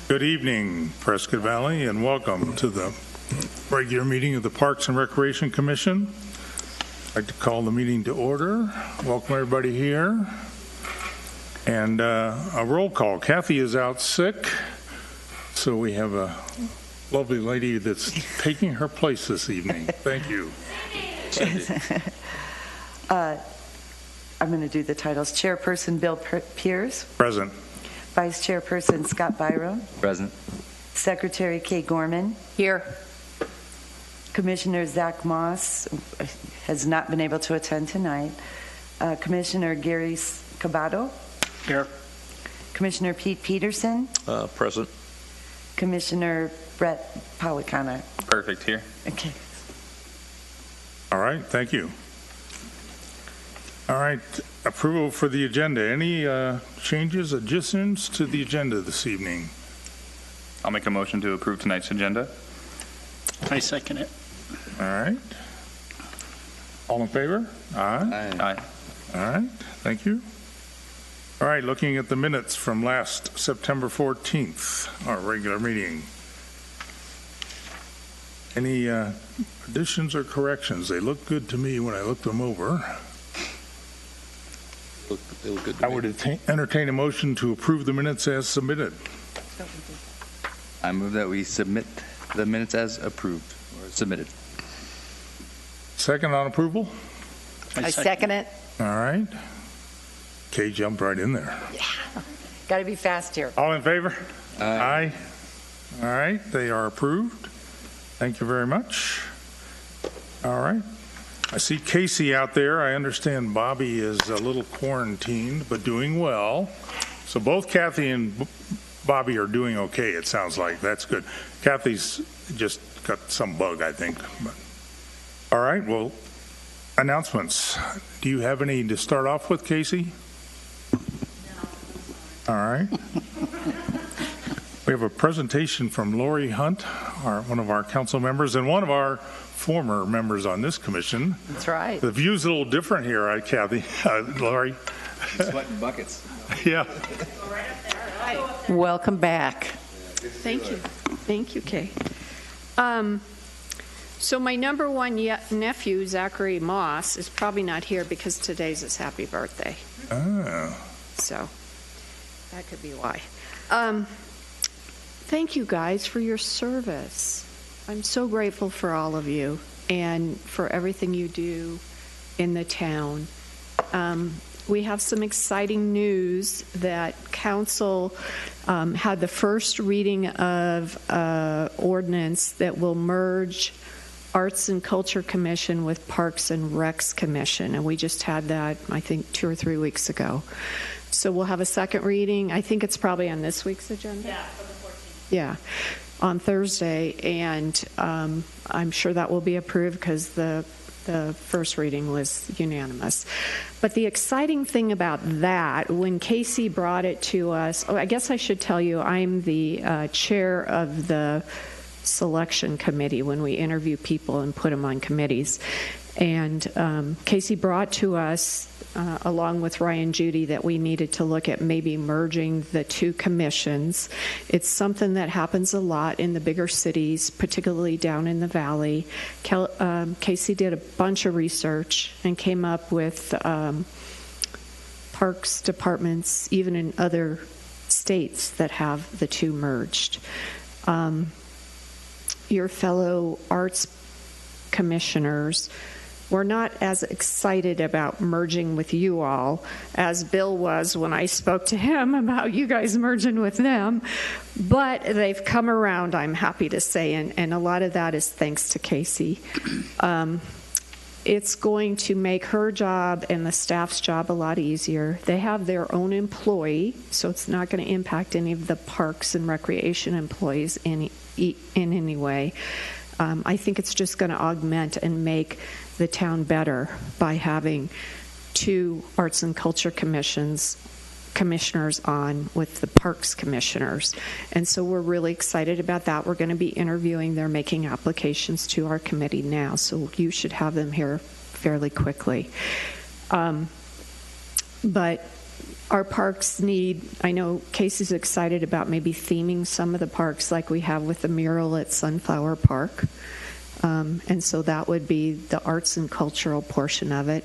Good evening, Prescott Valley, and welcome to the regular meeting of the Parks and Recreation Commission. I'd like to call the meeting to order. Welcome everybody here. And a roll call. Kathy is out sick, so we have a lovely lady that's taking her place this evening. Thank you. I'm going to do the titles. Chairperson Bill Pierce. Present. Vice Chairperson Scott Byron. Present. Secretary Kay Gorman. Here. Commissioner Zach Moss has not been able to attend tonight. Commissioner Gary Cabato. Here. Commissioner Pete Peterson. Present. Commissioner Brett Policana. Perfect. Here. Okay. All right, thank you. All right, approval for the agenda. Any changes, additions to the agenda this evening? I'll make a motion to approve tonight's agenda. I second it. All right. All in favor? Aye. Aye. All right, thank you. All right, looking at the minutes from last September 14th, our regular meeting. Any additions or corrections? They look good to me when I look them over. They look good to I me. would entertain a motion to approve the minutes as submitted. I move that we submit the minutes as approved or submitted. Second on approval? I second it. All right. Kay jumped right in there. Got to be fast here. All in favor? Aye. All right, they are approved. Thank you very much. All right. I see Casey out there. I understand Bobby is a little quarantined, but doing well. So both Kathy and Bobby are doing okay, it sounds like. That's good. Kathy's just got some bug, I think. But, all right, well, announcements. Do you have any to start off with, Casey? No. All right. We have a presentation from Lori Hunt, one of our council members and one of our former members on this commission. That's right. The view's a little different here, Kathy. Lori. Sweating buckets. Yeah. Welcome back. Thank you. Thank you, Kay. So my number one nephew, Zachary Moss, is probably not here because today's his happy birthday. Oh. So that could be why. Thank you guys for your service. I'm so grateful for all of you and for everything you do in the town. We have some exciting news that council had the first reading of ordinance that will merge Arts and Culture Commission with Parks and Recs Commission, and we just had that, I think, 2 or 3 weeks ago. So we'll have a second reading. I think it's probably on this week's agenda. Yeah, for the 14th. Yeah, on Thursday, and I'm sure that will be approved because the first reading was unanimous. But the exciting thing about that, when Casey brought it to us, I guess I should tell you, I'm the chair of the selection committee when we interview people and put them on committees. And Casey brought to us, along with Ryan Judy, that we needed to look at maybe merging the two commissions. It's something that happens a lot in the bigger cities, particularly down in the valley. Casey did a bunch of research and came up with parks departments, even in other states, that have the two merged. Your fellow arts commissioners were not as excited about merging with you all as Bill was when I spoke to him about you guys merging with them, but they've come around, I'm happy to say, and a lot of that is thanks to Casey. It's going to make her job and the staff's job a lot easier. They have their own employee, so it's not going to impact any of the parks and recreation employees in any way. I think it's just going to augment and make the town better by having two arts and culture commissioners on with the parks commissioners. And so we're really excited about that. We're going to be interviewing. They're making applications to our committee now, so you should have them here fairly quickly. But our parks need, I know Casey's excited about maybe theming some of the parks like we have with the mural at Sunflower Park. And so that would be the arts and cultural portion of it.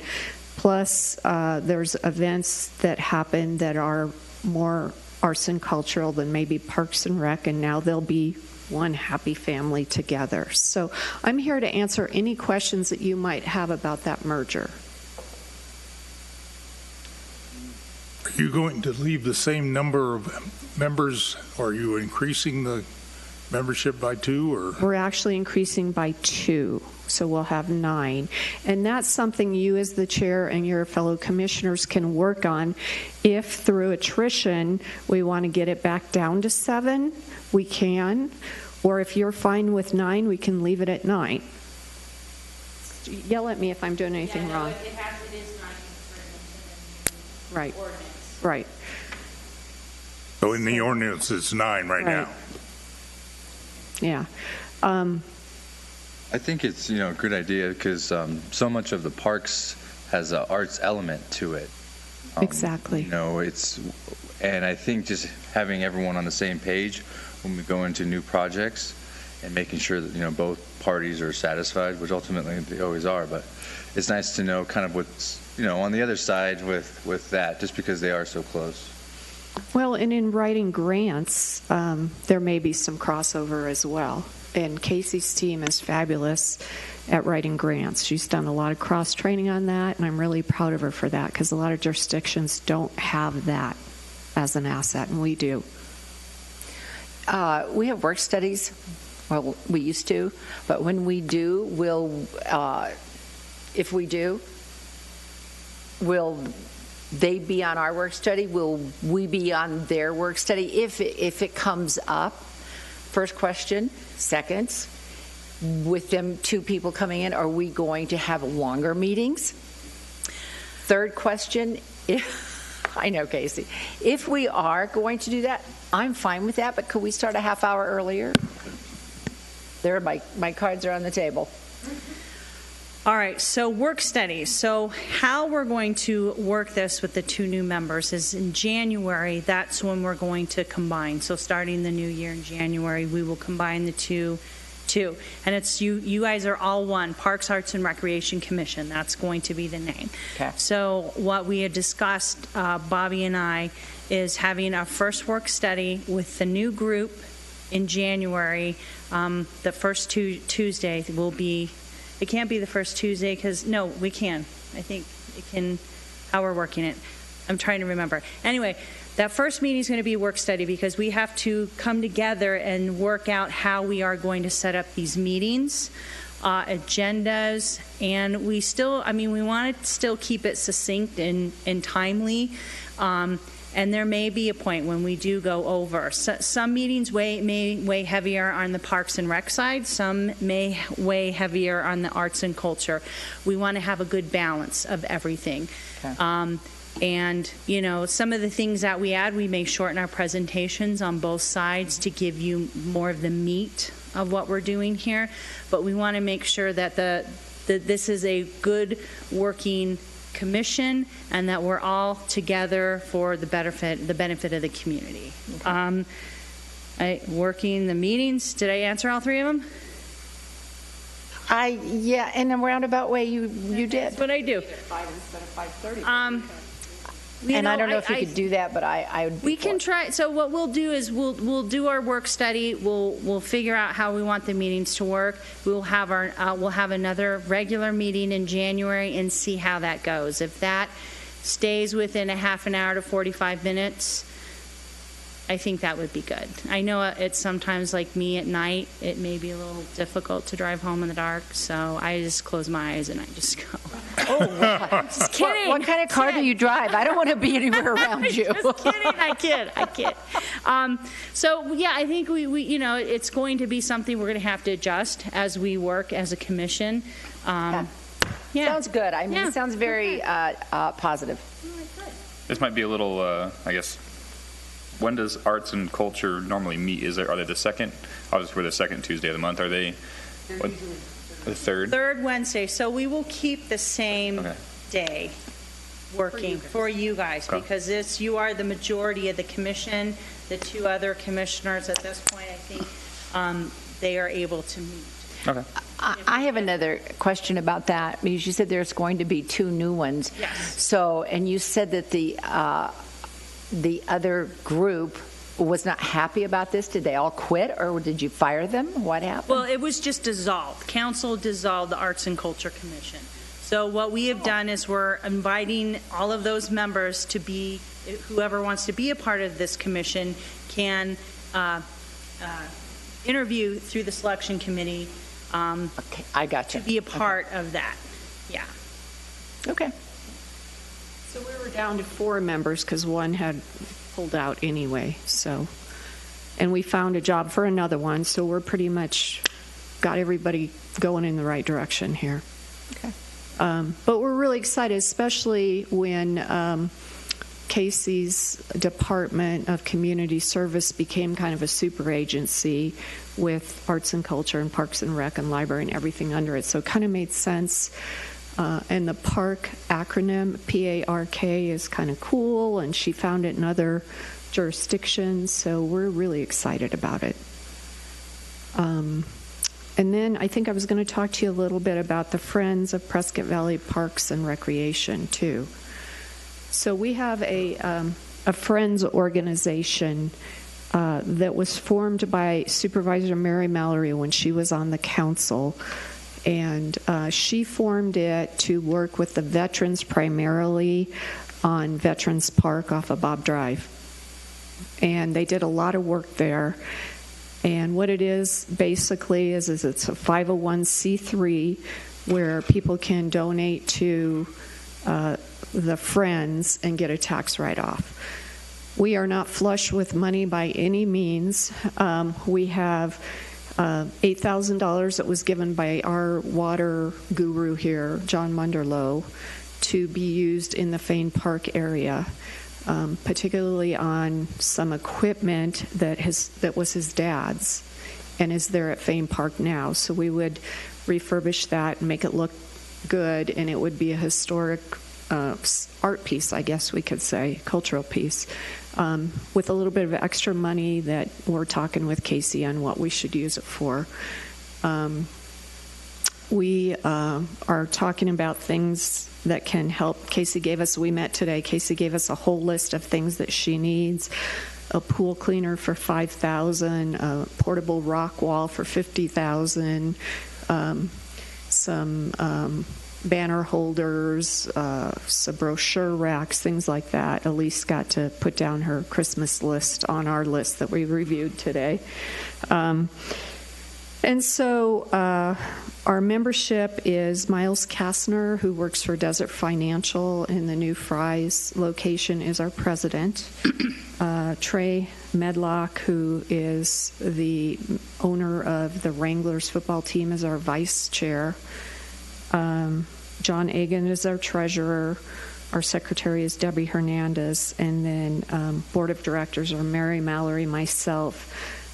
Plus, there's events that happen that are more arts and cultural than maybe Parks and Rec, and now they'll be one happy family together. So I'm here to answer any questions that you might have about that merger. Are you going to leave the same number of members, or are you increasing the membership by 2, or? We're actually increasing by 2, so we'll have 9. And that's something you as the chair and your fellow commissioners can work on. If through attrition we want to get it back down to 7, we can. Or if you're fine with 9, we can leave it at 9. Yell at me if I'm doing anything wrong. It is 9 Right. ordinance. Right. So in the ordinance, it's 9 right now. Yeah. I think it's, a good idea because so much of the parks has an arts element to it. Exactly. And I think just having everyone on the same page when we go into new projects and making sure that, both parties are satisfied, which ultimately they always are, but it's nice to know kind of what's, on the other side with that, just because they are so close. Well, and in writing grants, there may be some crossover as well. And Casey's team is fabulous at writing grants. She's done a lot of cross-training on that, and I'm really proud of her for that because a lot of jurisdictions don't have that as an asset, and we do. We have work studies. Well, we used to, but when we do, if we do, will they be on our work study? Will we be on their work study? If it comes up, first question. Second, with them 2 people coming in, are we going to have longer meetings? Third question, I know, Casey. If we are going to do that, I'm fine with that, but could we start a half hour earlier? There, my cards are on the table. All right, so work studies. So how we're going to work this with the 2 new members is in January, that's when we're going to combine. So starting the new year in January, we will combine the two. And it's you guys are all one, Parks, Arts, and Recreation Commission. That's going to be the name. Okay. So what we had discussed, Bobby and I, is having our first work study with the new group in January. The first Tuesday will be. It can't be the first Tuesday because, no, we can. I think it can, how we're working it. I'm trying to remember. Anyway, that first meeting is going to be a work study because we have to come together and work out how we are going to set up these meetings, agendas, and we want to still keep it succinct and timely. And there may be a point when we do go over. Some meetings may weigh heavier on the Parks and Rec side. Some may weigh heavier on the arts and culture. We want to have a good balance of everything. Okay. And, some of the things that we add, we may shorten our presentations on both sides to give you more of the meat of what we're doing here. But we want to make sure that this is a good working commission and that we're all together for the benefit of the community. Okay. Working the meetings, did I answer all 3 of them? Yeah, in a roundabout way you did. That's what I do. 5 instead of 5:30. And I don't know if you could do that, but I would. We can try. So what we'll do is we'll do our work study. We'll figure out how we want the meetings to work. We'll have another regular meeting in January and see how that goes. If that stays within a half an hour to 45 minutes, I think that would be good. I know it's sometimes like me at night, it may be a little difficult to drive home in the dark, so I just close my eyes and I just go. Oh, just kidding. What kind of car do you drive? I don't want to be anywhere around you. Just kidding. I kid. So yeah, I think we it's going to be something we're going to have to adjust as we work as a commission. Yeah. Sounds good. It sounds very positive. This might be a little, I guess. When does arts and culture normally meet? Are they the second? Obviously, we're the second Tuesday of the month. Are they? The third? Third Wednesday. So we will keep the same day. working for you guys, Okay. because you are the majority of the commission. The two other commissioners at this point, I think, they are able to meet. Okay. I have another question about that, because you said there's going to be 2 new ones. Yes. So, and you said that the other group was not happy about this. Did they all quit, or did you fire them? What happened? Well, it was just dissolved. Council dissolved the Arts and Culture Commission. So what we have done is we're inviting all of those members to be, whoever wants to be a part of this commission can interview through the selection committee Okay, I got to you. be a part of that. Yeah. Okay. So we were down to 4 members because one had pulled out anyway, so. And we found a job for another one, so we're pretty much got everybody going in the right direction here. Okay. But we're really excited, especially when Casey's Department of Community Service became kind of a super agency with Arts and Culture and Parks and Rec and Library and everything under it. So it kind of made sense. And the PARK acronym, P-A-R-K, is kind of cool, and she found it in other jurisdictions, so we're really excited about it. And then I think I was going to talk to you a little bit about the Friends of Prescott Valley Parks and Recreation, too. So we have a Friends organization that was formed by Supervisor Mary Mallory when she was on the council. And she formed it to work with the veterans primarily on Veterans Park off of Bob Drive. And they did a lot of work there. And what it is basically is it's a 501c3 where people can donate to the Friends and get a tax write-off. We are not flush with money by any means. We have $8,000 that was given by our water guru here, John Munderloh, to be used in the Fane Park area, particularly on some equipment that was his dad's and is there at Fane Park now. So we would refurbish that and make it look good, and it would be a historic art piece, I guess we could say, cultural piece, with a little bit of extra money that we're talking with Casey on what we should use it for. We are talking about things that can help. We met today, Casey gave us a whole list of things that she needs. A pool cleaner for $5,000, a portable rock wall for $50,000, some banner holders, some brochure racks, things like that. Elise got to put down her Christmas list on our list that we reviewed today. And so our membership is Miles Kastner, who works for Desert Financial in the New Fries location, is our president. Trey Medlock, who is the owner of the Wranglers football team, is our vice chair. John Agan is our treasurer. Our secretary is Debbie Hernandez. And then board of directors are Mary Mallory, myself,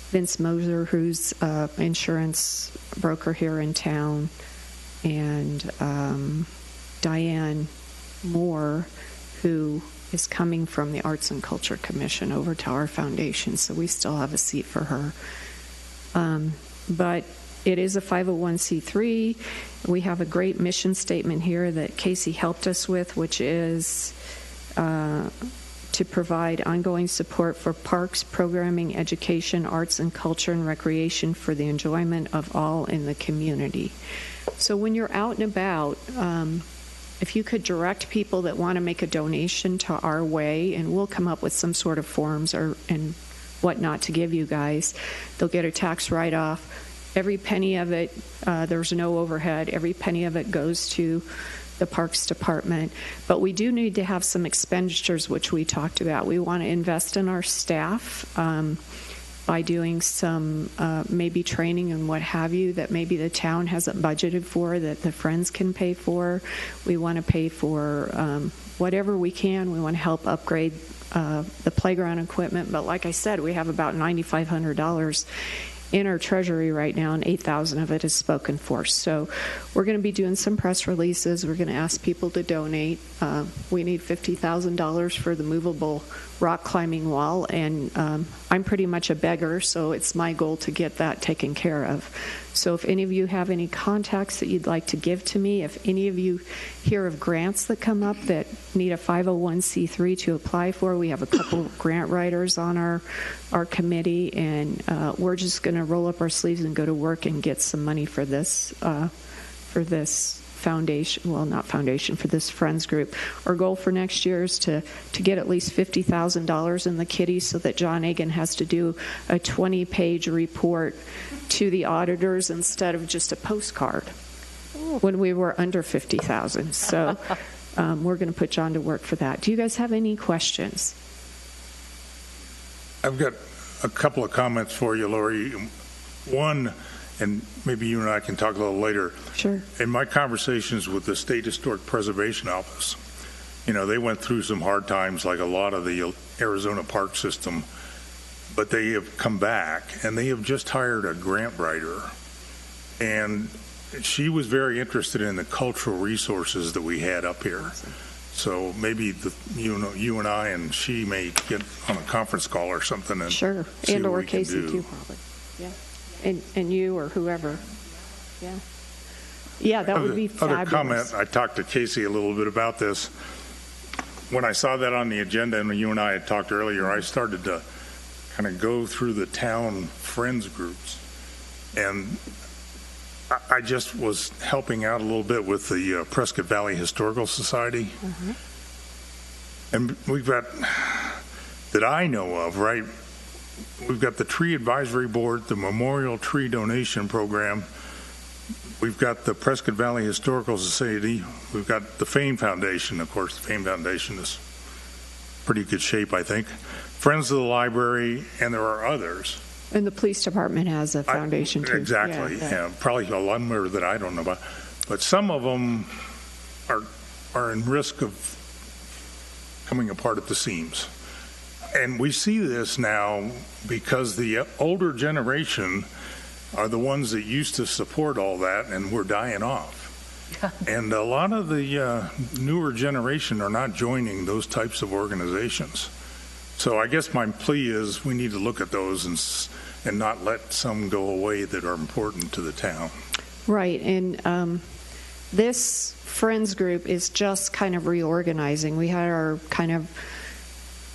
Vince Moser, who's an insurance broker here in town, and Diane Moore, who is coming from the Arts and Culture Commission over to our foundation, so we still have a seat for her. But it is a 501c3. We have a great mission statement here that Casey helped us with, which is to provide ongoing support for parks, programming, education, arts and culture, and recreation for the enjoyment of all in the community. So when you're out and about, if you could direct people that want to make a donation to our way, and we'll come up with some sort of forms and whatnot to give you guys, they'll get a tax write-off. Every penny of it, there's no overhead. Every penny of it goes to the Parks Department. But we do need to have some expenditures, which we talked about. We want to invest in our staff by doing some maybe training and what have you that maybe the town hasn't budgeted for, that the Friends can pay for. We want to pay for whatever we can. We want to help upgrade the playground equipment. But like I said, we have about $9,500 in our treasury right now, and 8,000 of it is spoken for. So we're going to be doing some press releases. We're going to ask people to donate. We need $50,000 for the movable rock climbing wall, and I'm pretty much a beggar, so it's my goal to get that taken care of. So if any of you have any contacts that you'd like to give to me, if any of you hear of grants that come up that need a 501c3 to apply for, we have a couple of grant writers on our committee, and we're just going to roll up our sleeves and go to work and get some money for this foundation, well, not foundation, for this Friends group. Our goal for next year is to get at least $50,000 in the kitty so that John Egan has to do a 20-page report to the auditors instead of just a postcard when we were under 50,000. So we're going to put John to work for that. Do you guys have any questions? I've got a couple of comments for you, Lori. One, and maybe you and I can talk a little later. Sure. In my conversations with the State Historic Preservation Office, they went through some hard times like a lot of the Arizona park system, but they have come back and they have just hired a grant writer. And she was very interested in the cultural resources that we had up here. So maybe you and I and she may get on a conference call or something. And sure. See and what or we can Casey do. too, probably. Yeah. And you or whoever. Yeah. Yeah, that would be fabulous. Other comment, I talked to Casey a little bit about this. When I saw that on the agenda, and when you and I had talked earlier, I started to kind of go through the town friends groups. And I just was helping out a little bit with the Prescott Valley Historical Society. Mm-hmm. And we've got, that I know of, right, we've got the Tree Advisory Board, the Memorial Tree Donation Program. We've got the Prescott Valley Historical Society. We've got the Fame Foundation. Of course, the Fame Foundation is pretty good shape, I think. Friends of the Library, and there are others. And the police department has a foundation, too. Exactly. Yeah, probably a lot more that I don't know about. But some of them are in risk of coming apart at the seams. And we see this now because the older generation are the ones that used to support all that, and we're dying off. And a lot of the newer generation are not joining those types of organizations. So I guess my plea is we need to look at those and not let some go away that are important to the town. Right. And this Friends group is just kind of reorganizing. We had our kind of,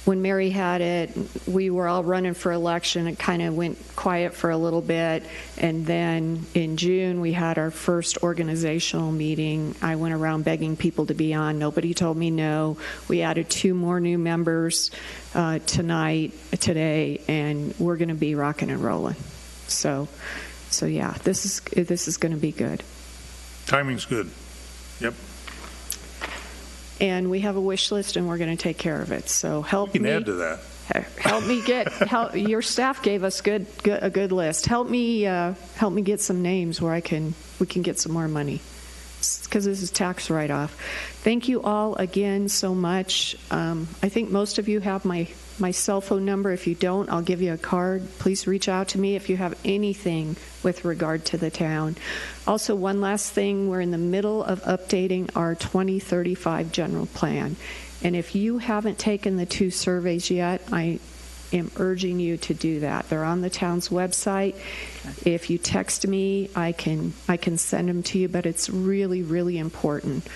when Mary had it, we were all running for election. It kind of went quiet for a little bit. And then in June, we had our first organizational meeting. I went around begging people to be on. Nobody told me no. We added 2 more new members today, and we're going to be rocking and rolling. So yeah, this is going to be good. Timing's good. Yep. And we have a wish list, and we're going to take care of it. So help me. You can add to that. Help me get. Your staff gave us a good list. Help me get some names where we can get some more money, because this is tax write-off. Thank you all again so much. I think most of you have my cell phone number. If you don't, I'll give you a card. Please reach out to me if you have anything with regard to the town. Also, one last thing, we're in the middle of updating our 2035 general plan. And if you haven't taken the 2 surveys yet, I am urging you to do that. They're on the town's website. If you text me, I can send them to you, but it's really, really important.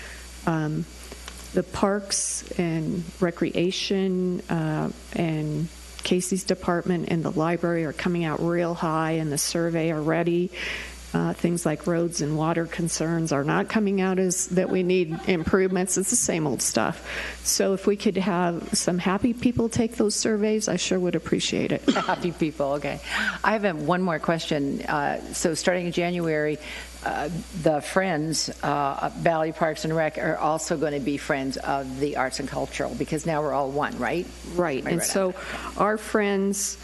The parks and recreation and Casey's department and the library are coming out real high in the survey already. Things like roads and water concerns are not coming out as that we need improvements. It's the same old stuff. So if we could have some happy people take those surveys, I sure would appreciate it. Happy people, okay. I have one more question. So starting in January, the Friends, Valley Parks and Rec, are also going to be Friends of the Arts and Cultural, because now we're all one, right? Right. And so our Friends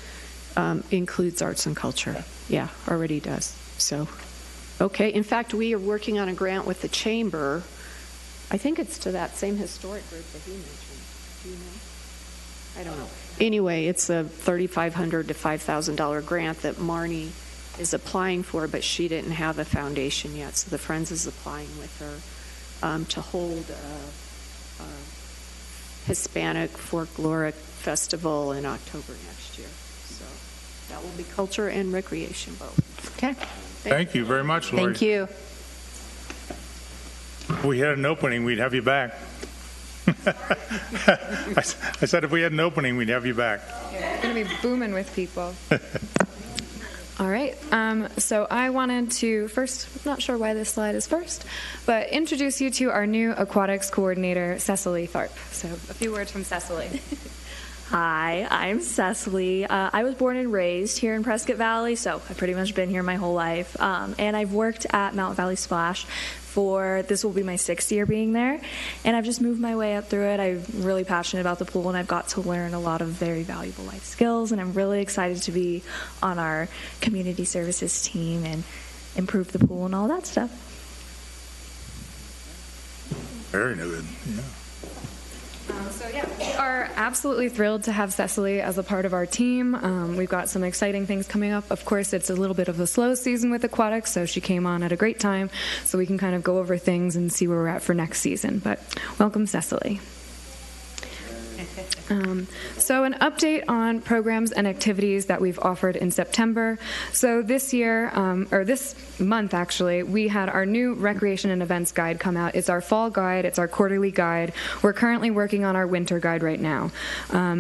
includes arts and culture. Okay. Yeah, already does. So, okay. In fact, we are working on a grant with the Chamber. I think it's to that same historic group that he mentioned. Do you know? I don't know. Anyway, it's a $3,500 to $5,000 grant that Marnie is applying for, but she didn't have a foundation yet. So the Friends is applying with her to hold a Hispanic folkloric festival in October next year. So that will be culture and recreation both. Okay. Thank you very much, Lori. Thank you. If we had an opening, we'd have you back. I said if we had an opening, we'd have you back. It's going to be booming with people. All right. So I wanted to first, not sure why this slide is first, but introduce you to our new aquatics coordinator, Cecily Tharp. So a few words from Cecily. Hi, I'm Cecily. I was born and raised here in Prescott Valley, so I've pretty much been here my whole life. And I've worked at Mountain Valley Splash this will be my 6th year being there, and I've just moved my way up through it. I'm really passionate about the pool, and I've got to learn a lot of very valuable life skills, and I'm really excited to be on our community services team and improve the pool and all that stuff. Very good, yeah. We are absolutely thrilled to have Cecily as a part of our team. We've got some exciting things coming up. Of course, it's a little bit of a slow season with aquatics, so she came on at a great time, so we can kind of go over things and see where we're at for next season. But welcome, Cecily. So an update on programs and activities that we've offered in September. So this year, or this month actually, we had our new recreation and events guide come out. It's our fall guide. It's our quarterly guide. We're currently working on our winter guide right now.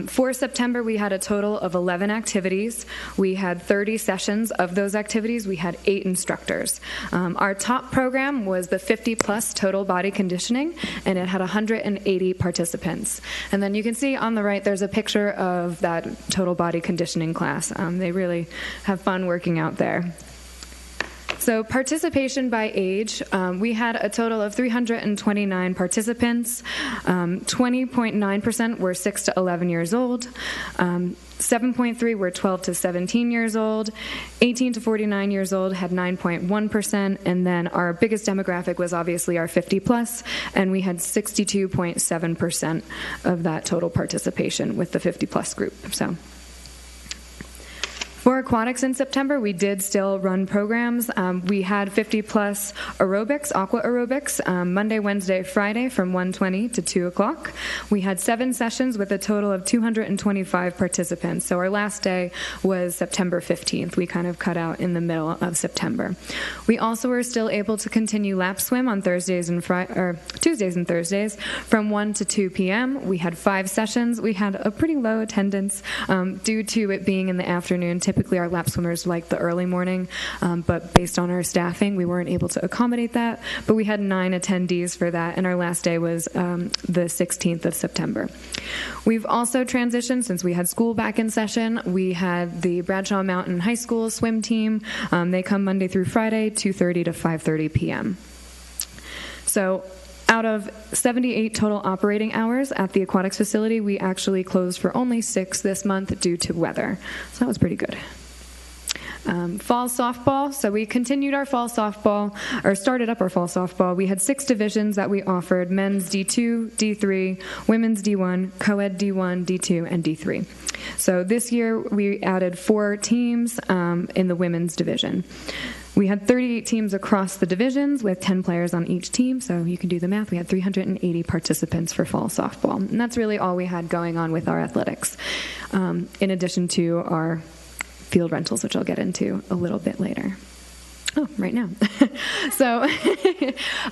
For September, we had a total of 11 activities. We had 30 sessions. Of those activities, we had 8 instructors. Our top program was the 50-plus total body conditioning, and it had 180 participants. And then you can see on the right, there's a picture of that total body conditioning class. They really have fun working out there. So participation by age, we had a total of 329 participants. 20.9% were 6 to 11 years old. 7.3 were 12 to 17 years old. 18 to 49 years old had 9.1%. And then our biggest demographic was obviously our 50 plus, and we had 62.7% of that total participation with the 50 plus group. So for aquatics in September, we did still run programs. We had 50-plus aerobics, aqua aerobics, Monday, Wednesday, Friday from 1:20 to 2 o'clock. We had 7 sessions with a total of 225 participants. So our last day was September 15th. We kind of cut out in the middle of September. We also were still able to continue lap swim on Tuesdays and Thursdays from 1 to 2 p.m. We had 5 sessions. We had a pretty low attendance due to it being in the afternoon. Typically, our lap swimmers like the early morning, but based on our staffing, we weren't able to accommodate that. But we had 9 attendees for that, and our last day was the 16th of September. We've also transitioned, since we had school back in session, we had the Bradshaw Mountain High School swim team. They come Monday through Friday, 2:30 to 5:30 p.m. So out of 78 total operating hours at the aquatics facility, we actually closed for only 6 this month due to weather. So that was pretty good. Fall softball. So we continued our fall softball, or started up our fall softball. We had 6 divisions that we offered: men's D2, D3, women's D1, co-ed D1, D2, and D3. So this year we added 4 teams in the women's division. We had 38 teams across the divisions with 10 players on each team, so you can do the math. We had 380 participants for fall softball, and that's really all we had going on with our athletics, in addition to our field rentals, which I'll get into a little bit later. Oh, right now. So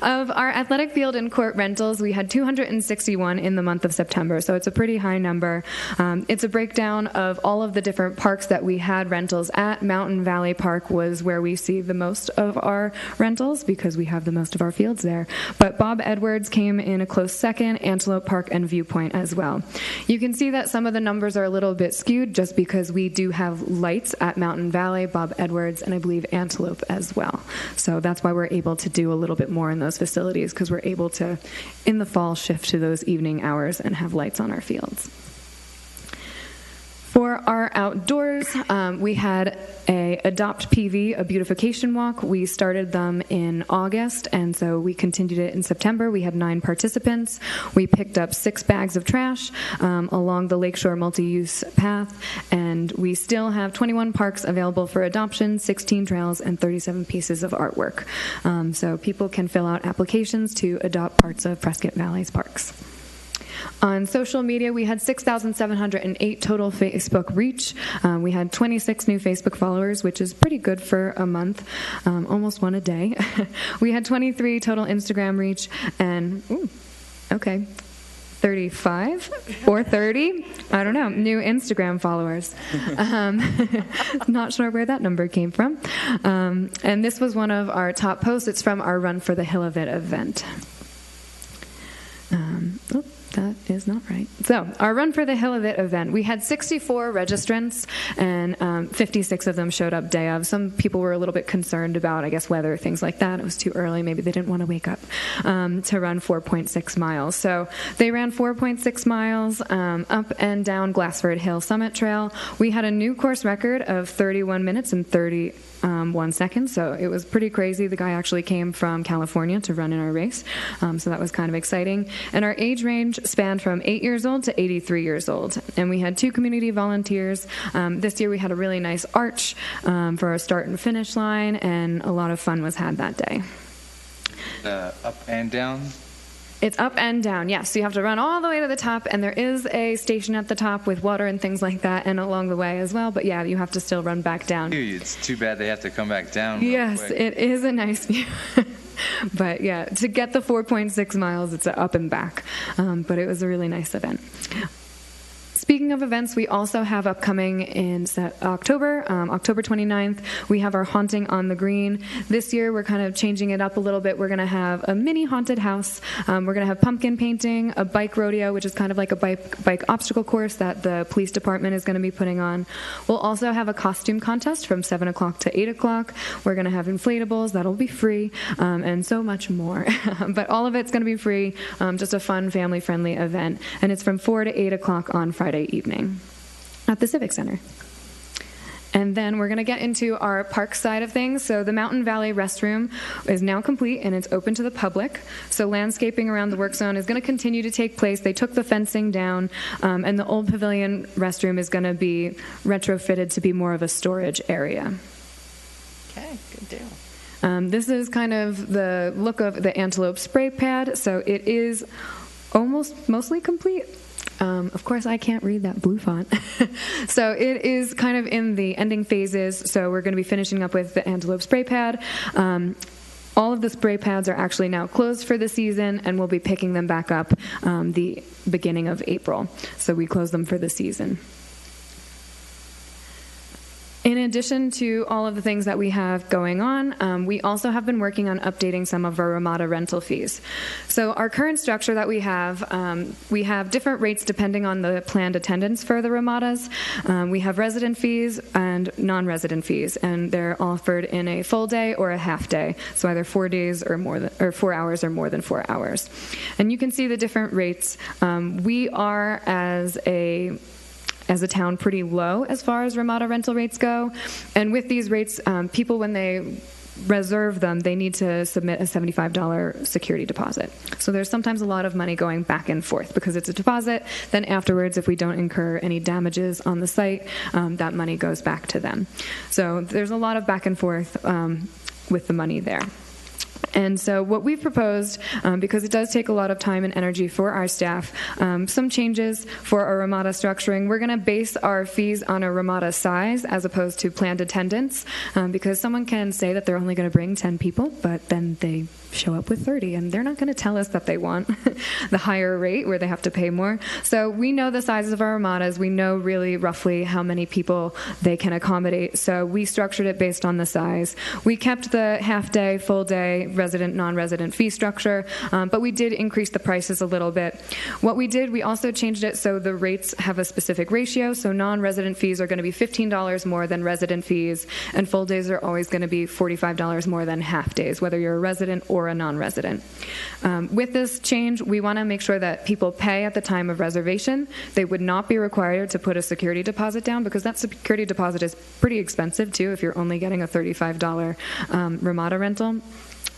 of our athletic field and court rentals, we had 261 in the month of September, so it's a pretty high number. It's a breakdown of all of the different parks that we had rentals at. Mountain Valley Park was where we see the most of our rentals because we have the most of our fields there. But Bob Edwards came in a close second, Antelope Park and Viewpoint as well. You can see that some of the numbers are a little bit skewed just because we do have lights at Mountain Valley, Bob Edwards, and I believe Antelope as well. So that's why we're able to do a little bit more in those facilities, because we're able to, in the fall, shift to those evening hours and have lights on our fields. For our outdoors, we had a Adopt PV, a beautification walk. We started them in August, and so we continued it in September. We had 9 participants. We picked up 6 bags of trash along the Lakeshore multi-use path, and we still have 21 parks available for adoption, 16 trails, and 37 pieces of artwork. So people can fill out applications to adopt parts of Prescott Valley's parks. On social media, we had 6,708 total Facebook reach. We had 26 new Facebook followers, which is pretty good for a month, almost one a day. We had 23 total Instagram reach, and 35 or 30, I don't know, new Instagram followers. Not sure where that number came from. And this was one of our top posts. It's from our Run for the Hill of It event. That is not right. So, our Run for the Hill of It event, we had 64 registrants, and 56 of them showed up day of. Some people were a little bit concerned about, I guess, weather, things like that. It was too early. Maybe they didn't want to wake up to run 4.6 miles. So, they ran 4.6 miles up and down Glassford Hill Summit Trail. We had a new course record of 31 minutes and 31 seconds, so it was pretty crazy. The guy actually came from California to run in our race, so that was kind of exciting. And our age range spanned from 8 years old to 83 years old. And we had 2 community volunteers. This year we had a really nice arch for our start and finish line, and a lot of fun was had that day. Up and down? It's up and down, yes. So you have to run all the way to the top, and there is a station at the top with water and things like that, and along the way as well. But yeah, you have to still run back down. It's too bad they have to come back down. Yes, it is a nice view. But yeah, to get the 4.6 miles, it's up and back. But it was a really nice event. Speaking of events, we also have upcoming in October, October 29th, we have our Haunting on the Green. This year, we're kind of changing it up a little bit. We're going to have a mini haunted house. We're going to have pumpkin painting, a bike rodeo, which is kind of like a bike obstacle course that the police department is going to be putting on. We'll also have a costume contest from 7 o'clock to 8 o'clock. We're going to have inflatables. That'll be free, and so much more. But all of it's going to be free, just a fun, family-friendly event. And it's from 4 to 8 o'clock on Friday evening at the Civic Center. And then we're going to get into our park side of things. So the Mountain Valley restroom is now complete, and it's open to the public. So landscaping around the work zone is going to continue to take place. They took the fencing down, and the old pavilion restroom is going to be retrofitted to be more of a storage area. Okay, good deal. This is kind of the look of the Antelope spray pad. So it is mostly complete. Of course, I can't read that blue font. So it is kind of in the ending phases. So we're going to be finishing up with the Antelope spray pad. All of the spray pads are actually now closed for the season, and we'll be picking them back up the beginning of April. So we close them for the season. In addition to all of the things that we have going on, we also have been working on updating some of our Ramada rental fees. So our current structure that we have different rates depending on the planned attendance for the Ramadas. We have resident fees and non-resident fees, and they're offered in a full day or a half day, so either 4 days or 4 hours or more than 4 hours. And you can see the different rates. We are, as a town, pretty low as far as Ramada rental rates go. And with these rates, people, when they reserve them, they need to submit a $75 security deposit. So there's sometimes a lot of money going back and forth because it's a deposit. Then afterwards, if we don't incur any damages on the site, that money goes back to them. So there's a lot of back and forth with the money there. And so what we've proposed, because it does take a lot of time and energy for our staff, some changes for our Ramada structuring. We're going to base our fees on a Ramada size as opposed to planned attendance, because someone can say that they're only going to bring 10 people, but then they show up with 30, and they're not going to tell us that they want the higher rate where they have to pay more. So we know the sizes of our Ramadas. We know really roughly how many people they can accommodate. So we structured it based on the size. We kept the half-day, full-day resident, non-resident fee structure, but we did increase the prices a little bit. What we did, we also changed it so the rates have a specific ratio, so non-resident fees are going to be $15 more than resident fees, and full days are always going to be $45 more than half days, whether you're a resident or a non-resident. With this change, we want to make sure that people pay at the time of reservation. They would not be required to put a security deposit down, because that security deposit is pretty expensive too if you're only getting a $35 Ramada rental.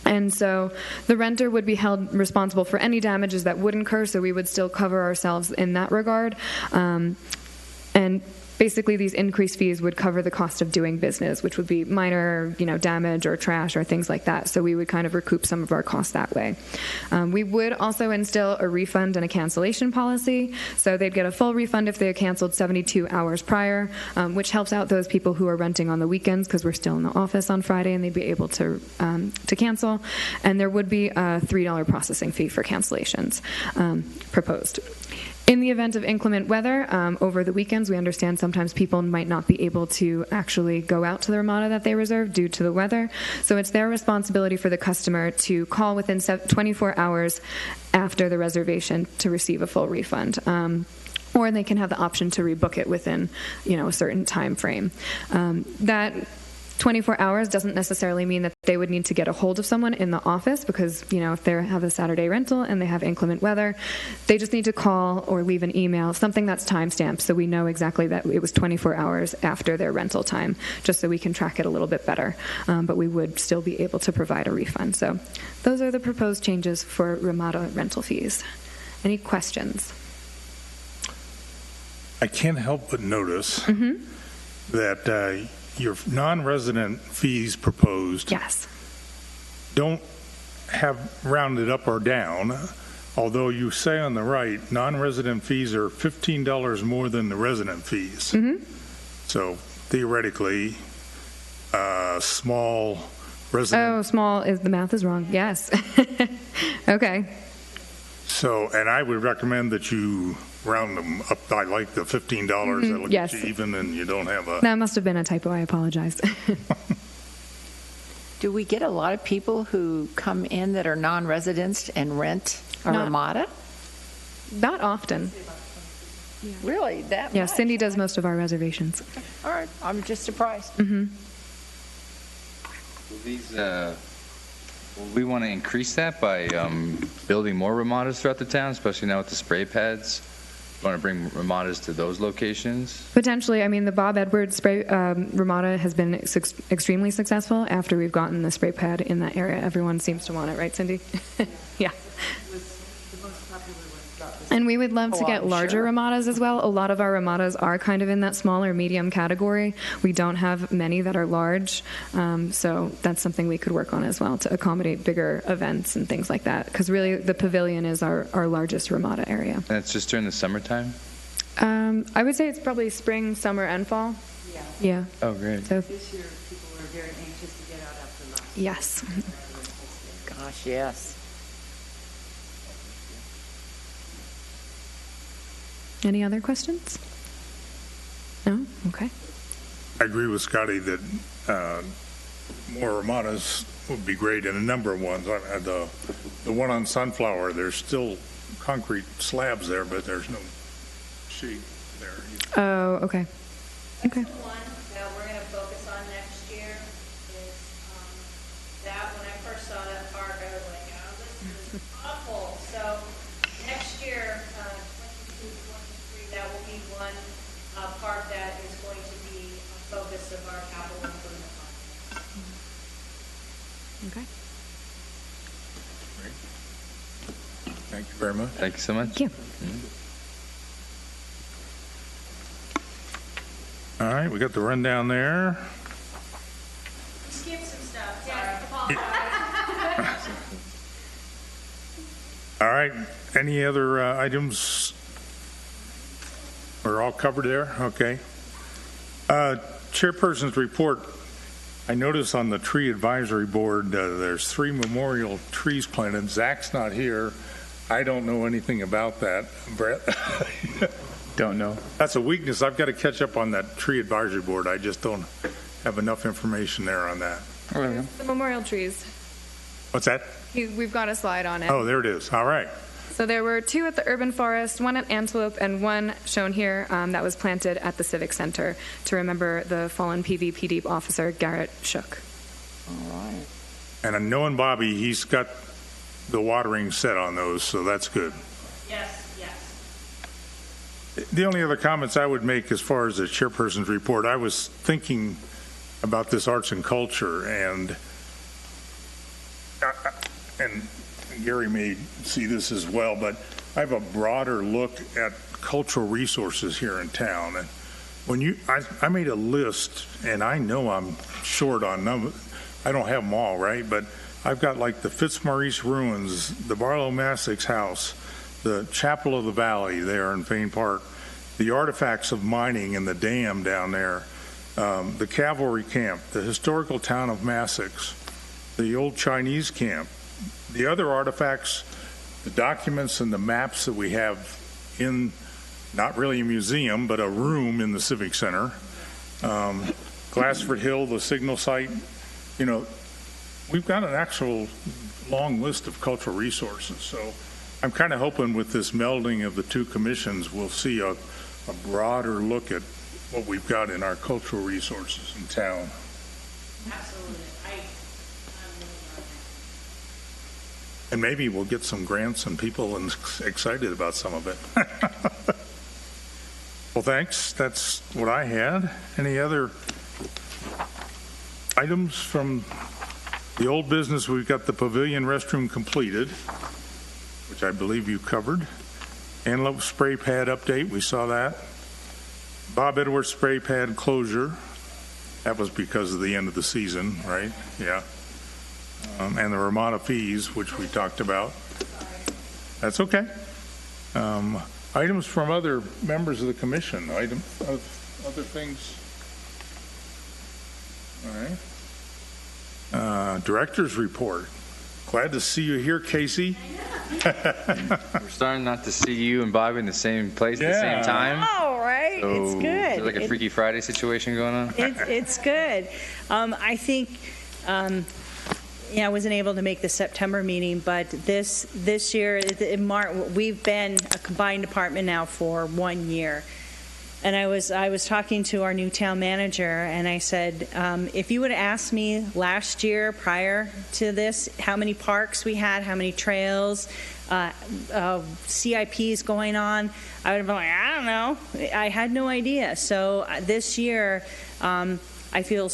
And so the renter would be held responsible for any damages that would incur, so we would still cover ourselves in that regard. And basically these increased fees would cover the cost of doing business, which would be minor, damage or trash or things like that. So we would kind of recoup some of our costs that way. We would also instill a refund and a cancellation policy. So they'd get a full refund if they had canceled 72 hours prior, which helps out those people who are renting on the weekends, because we're still in the office on Friday and they'd be able to cancel. And there would be a $3 processing fee for cancellations proposed. In the event of inclement weather, over the weekends, we understand sometimes people might not be able to actually go out to the Ramada that they reserved due to the weather. So it's their responsibility for the customer to call within 24 hours after the reservation to receive a full refund. Or they can have the option to rebook it within, a certain time frame. That 24 hours doesn't necessarily mean that they would need to get a hold of someone in the office, because, if they have a Saturday rental and they have inclement weather, they just need to call or leave an email, something that's time-stamped, so we know exactly that it was 24 hours after their rental time, just so we can track it a little bit better. But we would still be able to provide a refund. So those are the proposed changes for Ramada rental fees. Any questions? I can't help but notice that your non-resident fees proposed Yes. don't have rounded up or down, although you say on the right, non-resident fees are $15 more than the resident fees. So theoretically, small resident... The math is wrong. Yes. Okay. So, and I would recommend that you round them up. I like the $15. That'll Yes. get you even, and you don't have a... That must have been a typo. I apologize. Do we get a lot of people who come in that are non-residents and rent a Ramada? Not often. Really? That Yeah, much? Cindy does most of our reservations. All right, I'm just surprised. Will we want to increase that by building more Ramadas throughout the town, especially now with the spray pads? Want to bring Ramadas to those locations? Potentially. I mean, the Bob Edwards spray Ramada has been extremely successful after we've gotten the spray pad in that area. Everyone seems to want it, right, Cindy? Yeah. And we would love to get larger Ramadas as well. A lot of our Ramadas are kind of in that small or medium category. We don't have many that are large, so that's something we could work on as well to accommodate bigger events and things like that, because really the pavilion is our largest Ramada area. And it's just during the summertime? I would say it's probably spring, summer, and fall. Yeah. Oh, great. So, This year, people were very anxious to get out after last. yes. Gosh, yes. Any other questions? No? Okay. I agree with Scotty that more Ramadas would be great, and a number of ones. The one on Sunflower, there's still concrete slabs there, but there's no sheet there. Oh, okay. Okay. The one that we're going to focus on next year is that when I first saw that park, I was like, oh, this is awful. So next year, 22, 23, that will be one park that is going to be a focus of our capital improvement fund. Okay. Thank you very much. Thank you so much. Thank you. All right, we got the rundown there. Skip some stuff. Yes, All right, any other items? We're all covered there? Okay. Chairperson's report. I notice on the tree advisory board, there's 3 memorial trees planted. Zach's not here. I don't know anything about that. Brett? Don't know. That's a weakness. I've got to catch up on that tree advisory board. I just don't have enough information there on that. The memorial trees. What's that? We've got a slide on it. Oh, there it is. All right. So there were 2 at the Urban Forest, 1 at Antelope, and 1 shown here that was planted at the Civic Center to remember the fallen PVPD officer Garrett Shook. All right. And knowing Bobby, he's got the watering set on those, so that's good. Yes, yes. The only other comments I would make as far as the chairperson's report, I was thinking about this arts and culture, and Gary may see this as well, but I have a broader look at cultural resources here in town. And when I made a list, and I know I'm short on them. I don't have them all, right? But I've got like the Fitzmaurice Ruins, the Barlow Massix House, the Chapel of the Valley there in Fane Park, the artifacts of mining and the dam down there, the cavalry camp, the historical town of Massix, the old Chinese camp, the other artifacts, the documents and the maps that we have in not really a museum, but a room in the Civic Center, Glassford Hill, the signal site. You know, we've got an actual long list of cultural resources. So I'm kind of hoping with this melding of the 2 commissions, we'll see a broader look at what we've got in our cultural resources in town. Absolutely. And maybe we'll get some grants and people excited about some of it. Well, thanks. That's what I had. Any other items from the old business? We've got the pavilion restroom completed, which I believe you covered. Antelope spray pad update, we saw that. Bob Edwards spray pad closure. That was because of the end of the season, right? Yeah. And the Ramada fees, which we talked about. That's okay. Items from other members of the commission. Other things. All right. Director's report. Glad to see you here, Casey. We're starting not to see you and Bobby in the same place at the same time. Oh, right. So, it's good. Is there like a Freaky Friday situation going on? It's good. I think, I wasn't able to make the September meeting, but this year, in March, we've been a combined department now for 1 year. And I was talking to our new town manager, and I said, if you would have asked me last year prior to this, how many parks we had, how many trails, CIPs going on, I would have been like, I don't know. I had no idea. So this year, I feel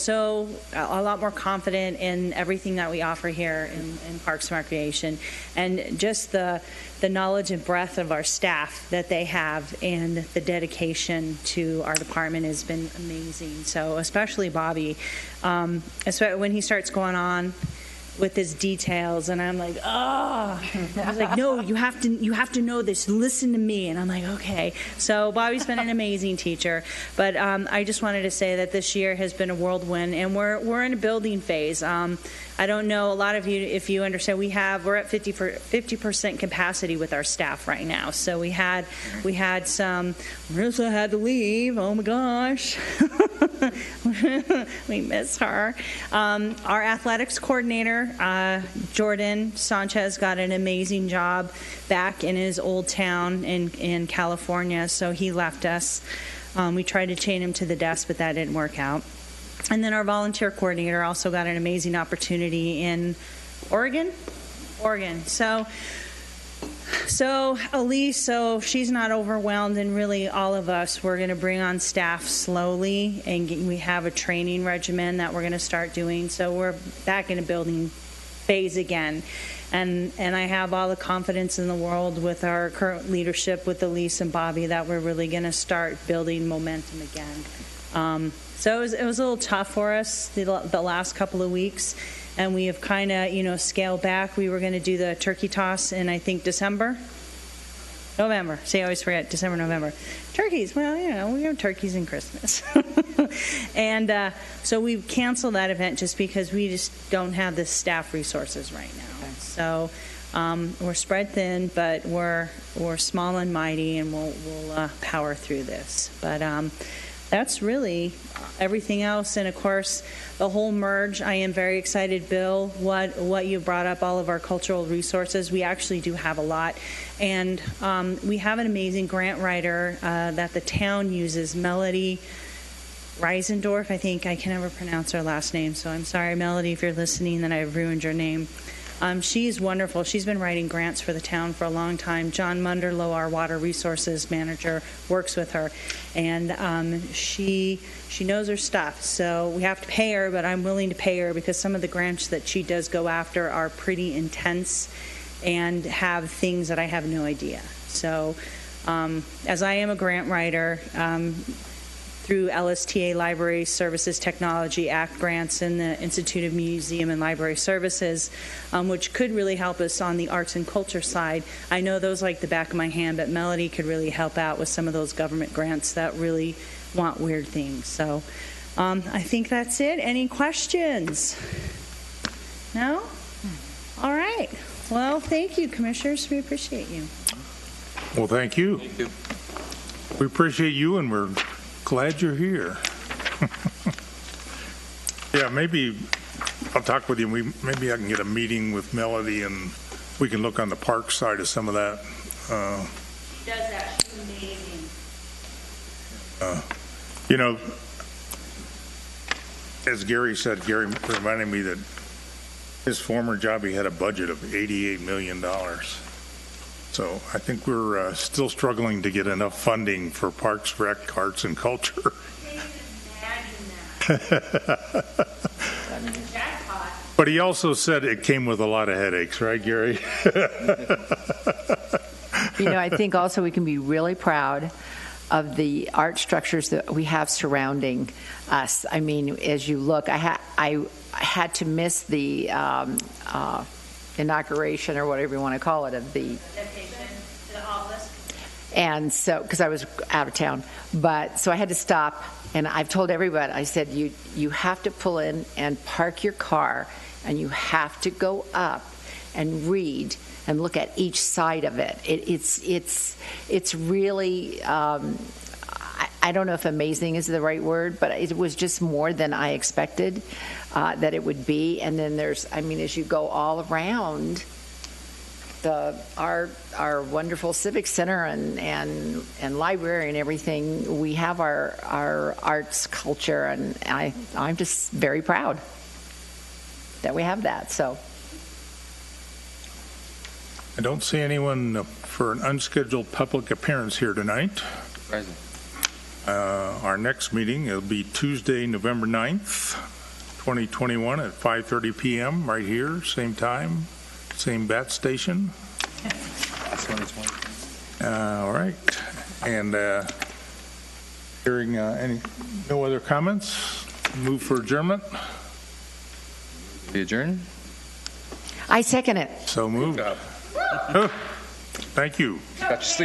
a lot more confident in everything that we offer here in Parks and Recreation, and just the knowledge and breadth of our staff that they have, and the dedication to our department has been amazing. So especially Bobby, especially when he starts going on with his details, and I'm like, I was like, no, you have to know this. Listen to me. And I'm like, okay. So Bobby's been an amazing teacher, but I just wanted to say that this year has been a whirlwind, and we're in a building phase. I don't know a lot of you if you understand. We're at 50% capacity with our staff right now. So we had some. Marissa had to leave. Oh my gosh, we miss her. Our athletics coordinator, Jordan Sanchez, got an amazing job back in his old town in California. So he left us. We tried to chain him to the desk, but that didn't work out. And then our volunteer coordinator also got an amazing opportunity in Oregon. So Elise, so she's not overwhelmed, and really all of us, we're going to bring on staff slowly, and we have a training regimen that we're going to start doing. So we're back in a building phase again. And I have all the confidence in the world with our current leadership with Elise and Bobby that we're really going to start building momentum again. So it was a little tough for us the last couple of weeks, and we have kind of, scaled back. We were going to do the turkey toss in, I think, November. See, I always forget, December, November. Turkeys, well, we have turkeys in Christmas. And so we canceled that event just because we just don't have the staff resources right now. Okay. So we're spread thin, but we're small and mighty, and we'll power through this. But that's really everything else. And of course, the whole merge, I am very excited, Bill, what you brought up, all of our cultural resources. We actually do have a lot. And we have an amazing grant writer that the town uses, Melody Reisendorf. I think I can never pronounce her last name, so I'm sorry, Melody, if you're listening, that I've ruined your name. She's wonderful. She's been writing grants for the town for a long time. John Munderloh, our water resources manager, works with her, and she knows her stuff. So we have to pay her, but I'm willing to pay her because some of the grants that she does go after are pretty intense and have things that I have no idea. So as I am a grant writer, through LSTA Library Services Technology Act grants and the Institute of Museum and Library Services, which could really help us on the arts and culture side. I know those like the back of my hand, but Melody could really help out with some of those government grants that really want weird things. So I think that's it. Any questions? No? All right. Well, thank you, Commissioners. We appreciate you. Well, thank you. Thank you. We appreciate you, and we're glad you're here. Yeah, maybe I'll talk with you. Maybe I can get a meeting with Melody, and we can look on the park side of some of that. She does that. She's amazing. You know, as Gary said, Gary reminded me that his former job, he had a budget of $88 million. So I think we're still struggling to get enough funding for Parks, Rec, Arts, and Culture. But he also said it came with a lot of headaches, right, Gary? You know, I think also we can be really proud of the art structures that we have surrounding us. I mean, as you look, I had to miss the inauguration, or whatever you want to call it, of the and so because I was out of town, but so I had to stop, and I've told everybody, I said, you have to pull in and park your car, and you have to go up and read and look at each side of it. It's really I don't know if amazing is the right word, but it was just more than I expected that it would be. And then there's, I mean, as you go all around our wonderful civic center and library and everything, we have our arts culture, and I'm just very proud that we have that. So I don't see anyone for an unscheduled public appearance here tonight. Present. Our next meeting will be Tuesday, November 9th, 2021 at 5:30 p.m. right here, same time, same bat station. All right. And hearing no other comments, move for adjournment. Be adjourned. I second it. So moved. Thank you. Got you sleep.